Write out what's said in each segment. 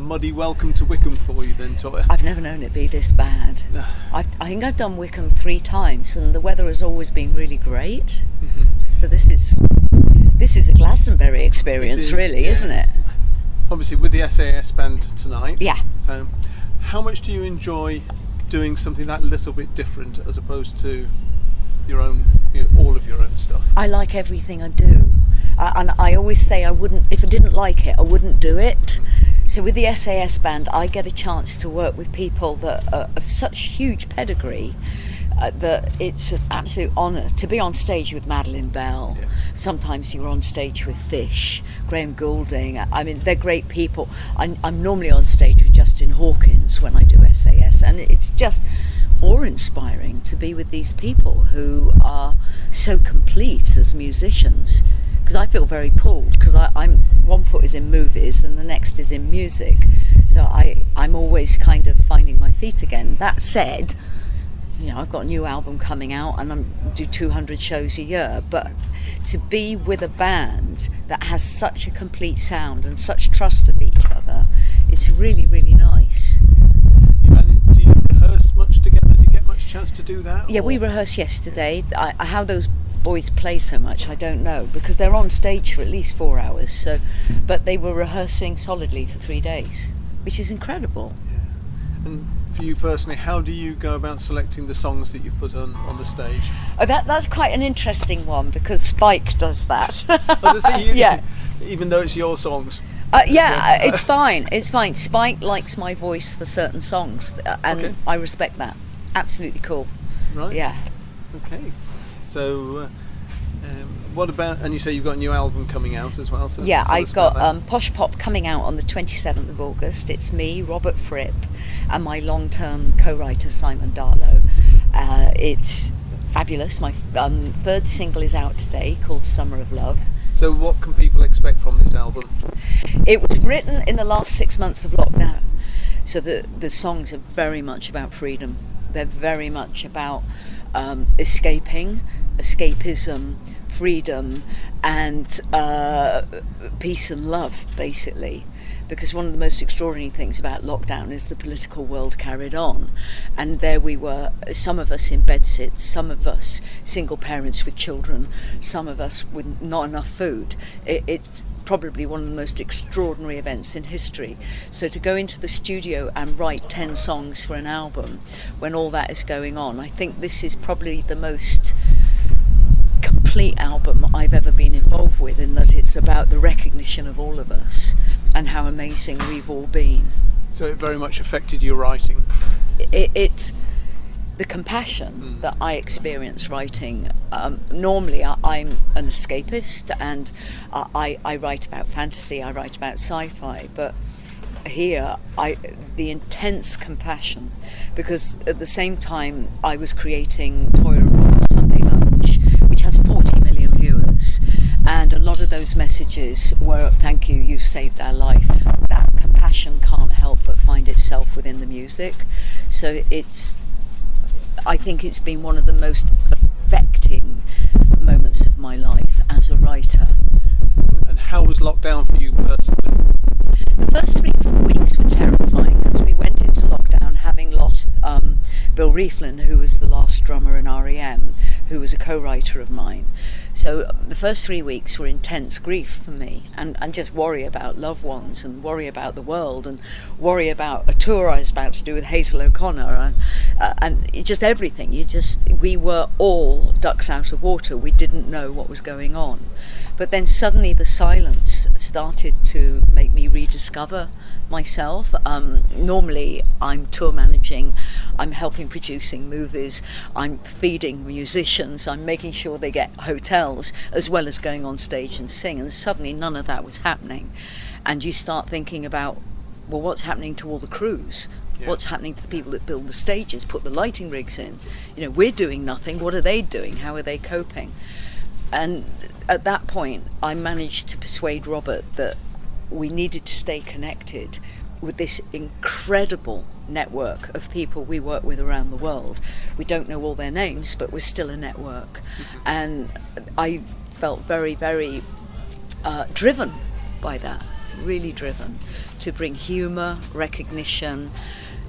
muddy welcome to Wickham for you then, Toyah? I've never known it be this bad. No. I think I've done Wickham 3 times, and the weather has always been really great. So this is a Glastonbury experience, really, isn't it? Obviously, with the SAS Band tonight. Yeah. So, how much do you enjoy doing something that little bit different as opposed to your own, all of your own stuff? I like everything I do. And I always say if I didn't like it, I wouldn't do it. So with the SAS Band, I get a chance to work with people that are of such huge pedigree that it's an absolute honour to be on stage with Madeleine Bell. Yeah. Sometimes you're on stage with Fish, Graham Goulding. I mean, they're great people. I'm normally on stage with Justin Hawkins when I do SAS, and it's just awe-inspiring to be with these people who are so complete as musicians. Because I feel very pulled, because I'm one foot is in movies and the next is in music, so I'm always kind of finding my feet again. That said, I've got a new album coming out and I do 200 shows a year, but to be with a band that has such a complete sound and such trust of each other, it's really, really nice. Do you rehearse much together? Do you get much chance to do that? Yeah, we rehearsed yesterday. How those boys play so much, I don't know, because they're on stage for at least 4 hours. But they were rehearsing solidly for 3 days, which is incredible. Yeah. And for you personally, how do you go about selecting the songs that you put on the stage? Oh, that's quite an interesting one, because Spike does that. Yeah. Even though it's your songs. It's fine. It's fine. Spike likes my voice for certain songs, and I respect that. Absolutely cool. Right. Yeah. Okay. So, what about? And you say you've got a new album coming out as well. So yeah, I've got Posh Pop coming out on the 27th of August. It's me, Robert Fripp, and my long-term co-writer Simon Darlow. It's fabulous. My third single is out today, called Summer of Love. So what can people expect from this album? It was written in the last 6 months of lockdown. So the songs are very much about freedom. They're very much about escapism, freedom, and peace and love, basically. Because one of the most extraordinary things about lockdown is the political world carried on. And there we were, some of us in bedsits, some of us single parents with children, some of us with not enough food. It's probably one of the most extraordinary events in history. So to go into the studio and write 10 songs for an album when all that is going on, I think this is probably the most complete album I've ever been involved with, in that it's about the recognition of all of us and how amazing we've all been. So it very much affected your writing? It's the compassion that I experience writing. Normally I'm an escapist, and I write about fantasy, I write about sci-fi, but here the intense compassion, because at the same time I was creating Toyah Wilcox Sunday Lunch, which has 40 million viewers, and a lot of those messages were thank you, you've saved our life. That compassion can't help but find itself within the music. So I think it's been one of the most affecting moments of my life as a writer. And how was lockdown for you personally? The first 3 weeks were terrifying, because we went into lockdown having lost Bill Rieflin, who was the last drummer in REM, who was a co-writer of mine. So the first 3 weeks were intense grief for me, and just worry about loved ones, and worry about the world, and worry about a tour I was about to do with Hazel O'Connor, and just everything. We were all ducks out of water. We didn't know what was going on. But then suddenly the silence started to make me rediscover myself. Normally I'm tour managing, I'm helping producing movies, I'm feeding musicians, I'm making sure they get hotels, as well as going on stage and sing, and suddenly none of that was happening. And you start thinking about, well, what's happening to all the crews? Yeah. What's happening to the people that build the stages, put the lighting rigs in? We're doing nothing. What are they doing? How are they coping? And at that point I managed to persuade Robert that we needed to stay connected with this incredible network of people we work with around the world. We don't know all their names, but we're still a network. And I felt very, very driven by that. really driven to bring humour, recognition,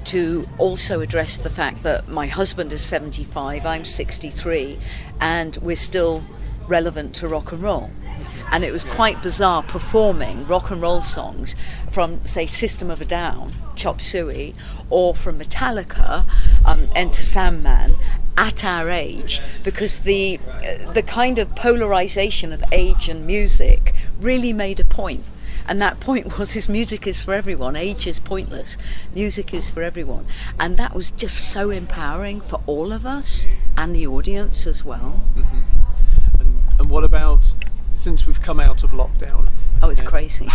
to also address the fact that my husband is 75, I'm 63, and we're still relevant to rock and roll. And it was quite bizarre performing rock and roll songs from, say, System of a Down, Chop Suey, or from Metallica, Enter Sandman, at our age, because the kind of polarisation of age and music really made a point. And that point was, his music is for everyone. Age is pointless. Music is for everyone. And that was just so empowering for all of us and the audience as well. Mm-hmm. And what about, since we've come out of lockdown? Oh, it's crazy.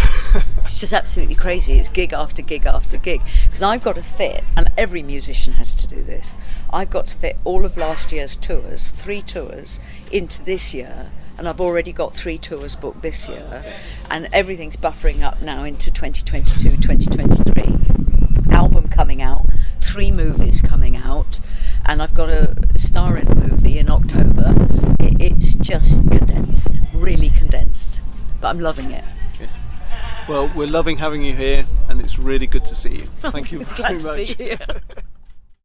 It's just absolutely crazy. It's gig after gig after gig. Because I've got to fit, and every musician has to do this, I've got to fit all of last year's tours, 3 tours, into this year. And I've already got 3 tours booked this year, and everything's buffering up now into 2022, 2023. Album coming out, 3 movies coming out, and I've got a star in a movie in October. It's just condensed, really condensed, but I'm loving it. Yeah. Well, we're loving having you here, and it's really good to see you. Thank you very Glad to much. be here.